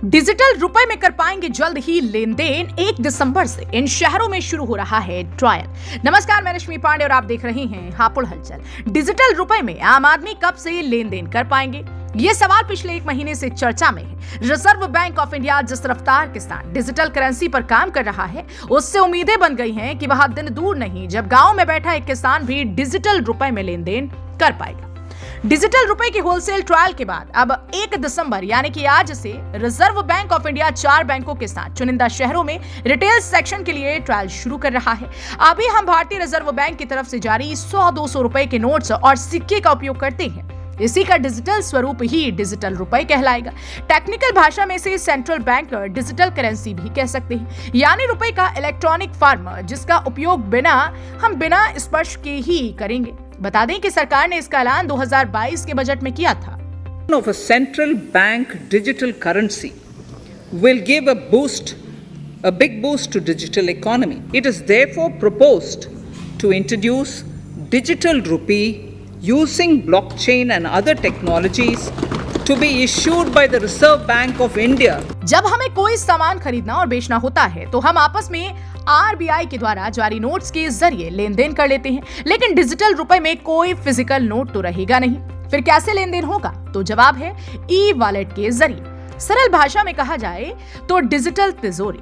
Digital रुपए में कर पाएंगे जल्द ही लेन देन। 1 दिसंबर से इन शहरों में शुरू हो रहा है ट्रायल। नमस्कार, मैं रश्मि पांडे और आप देख रहे हैं हापुड़ हलचल। डिजिटल रुपए में आम आदमी कब से लेन देन कर पाएंगे, ये सवाल पिछले 1 महीने से चर्चा में है। रिजर्व बैंक ऑफ इंडिया जिस रफ्तार के साथ डिजिटल करेंसी पर काम कर रहा है, उससे उम्मीदें बन गई हैं कि वह दिन दूर नहीं जब गांव में बैठा एक किसान भी डिजिटल रुपए में लेन देन कर पाएगा। डिजिटल रुपए की होलसेल ट्रायल के बाद अब 1 दिसंबर यानी कि आज से रिजर्व बैंक ऑफ इंडिया 4 बैंकों के साथ चुनिंदा शहरों में रिटेल सेक्शन के लिए ट्रायल शुरू कर रहा है। अभी हम भारतीय रिजर्व बैंक की तरफ से जारी 100-200 रुपए के नोट्स और सिक्के का उपयोग करते हैं। इसी का डिजिटल स्वरूप ही डिजिटल रुपए कहलाएगा। टेक्निकल भाषा में इसे सेंट्रल बैंक डिजिटल करेंसी भी कह सकते हैं, यानी रुपए का इलेक्ट्रॉनिक फॉर्म जिसका उपयोग बिना स्पर्श के ही करेंगे। बता दें कि सरकार ने इसका ऐलान 2022 के बजट में किया था। Of a central bank digital currency will give a big boost to digital economy. It is therefore proposed to introduce digital rupee using blockchain and other technologies to be issued by the Reserve Bank of India. जब हमें कोई सामान खरीदना और बेचना होता है तो हम आपस में RBI के द्वारा जारी नोट्स के जरिए लेन देन कर लेते हैं, लेकिन डिजिटल रुपए में कोई फिजिकल नोट तो रहेगा नहीं। फिर कैसे लेन देन होगा? तो जवाब है ई वॉलेट के जरिए। सरल भाषा में कहा जाए तो डिजिटल तिजोरी।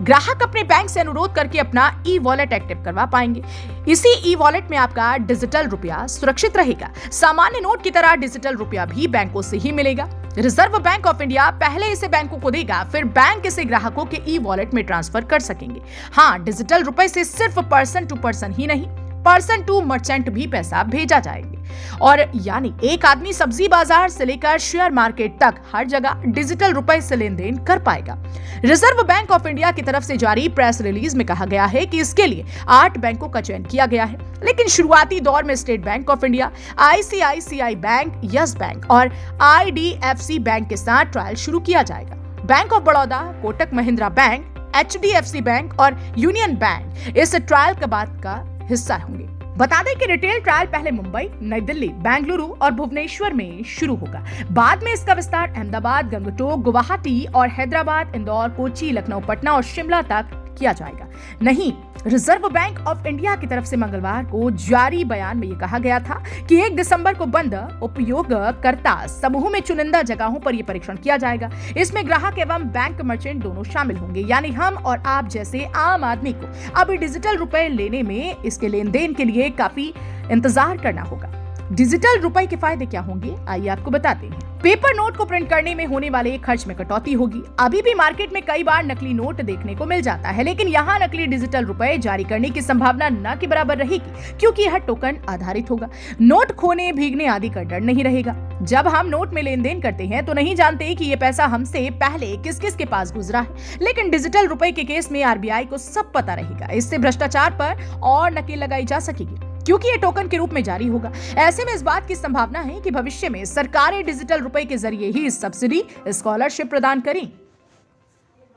ग्राहक अपने बैंक से अनुरोध करके अपना ई वॉलेट एक्टिव करवा पाएंगे। इसी ई वॉलेट में आपका डिजिटल रुपया सुरक्षित रहेगा। सामान्य नोट की तरह डिजिटल रुपया भी बैंकों से ही मिलेगा। रिजर्व बैंक ऑफ इंडिया पहले इसे बैंकों को देगा, फिर बैंक इसे ग्राहकों के ई वॉलेट में ट्रांसफर कर सकेंगे। हाँ, डिजिटल रुपए से सिर्फ पर्सन टू पर्सन ही नहीं, पर्सन टू मर्चेंट भी पैसा भेजा जाएंगे। और यानी एक आदमी सब्जी बाजार से लेकर शेयर मार्केट तक हर जगह डिजिटल रुपए से लेन देन कर पाएगा। रिजर्व बैंक ऑफ इंडिया की तरफ से जारी प्रेस रिलीज में कहा गया है कि इसके लिए 8 बैंकों का चयन किया गया है, लेकिन शुरुआती दौर में state bank of India, ICICI bank, yes bank और IDFC बैंक के साथ ट्रायल शुरू किया जाएगा। Bank of Baroda, Kotak Mahindra bank, HDFC bank और यूनियन बैंक इस ट्रायल के बाद का हिस्सा होंगे। बता दें कि रिटेल ट्रायल पहले मुंबई, नई दिल्ली, बेंगलुरु और भुवनेश्वर में शुरू होगा। बाद में इसका विस्तार अहमदाबाद, गंगटोक, गुवाहाटी और हैदराबाद, इंदौर, कोची, लखनऊ, पटना और शिमला तक किया जाएगा। नहीं, रिजर्व बैंक ऑफ इंडिया की तरफ से मंगलवार को जारी बयान में यह कहा गया था कि 1 दिसंबर को बंद उपयोगकर्ता समूह में चुनिंदा जगहों पर यह परीक्षण किया जाएगा। इसमें ग्राहक एवं बैंक मर्चेंट दोनों शामिल होंगे, यानी हम और आप जैसे आम आदमी को अभी डिजिटल रुपए लेने में, इसके लेन देन के लिए काफी इंतजार करना होगा। डिजिटल रुपए के फायदे क्या होंगे, आइए आपको बताते हैं। पेपर नोट को प्रिंट करने में होने वाले खर्च में कटौती होगी। अभी भी मार्केट में कई बार नकली नोट देखने को मिल जाता है, लेकिन यहाँ नकली डिजिटल रुपए जारी करने की संभावना न के बराबर रहेगी, क्योंकि यह टोकन आधारित होगा। नोट खोने, भीगने आदि का डर नहीं रहेगा। जब हम नोट में लेन देन करते हैं तो नहीं जानते कि ये पैसा हमसे पहले किस किस के पास गुजरा है, लेकिन डिजिटल रुपए के केस में RBI को सब पता रहेगा। इससे भ्रष्टाचार पर और नकेल लगाई जा सकेगी, क्योंकि ये टोकन के रूप में जारी होगा। ऐसे में इस बात की संभावना है कि भविष्य में सरकारें डिजिटल रुपए के जरिए ही सब्सिडी, स्कॉलरशिप प्रदान करें।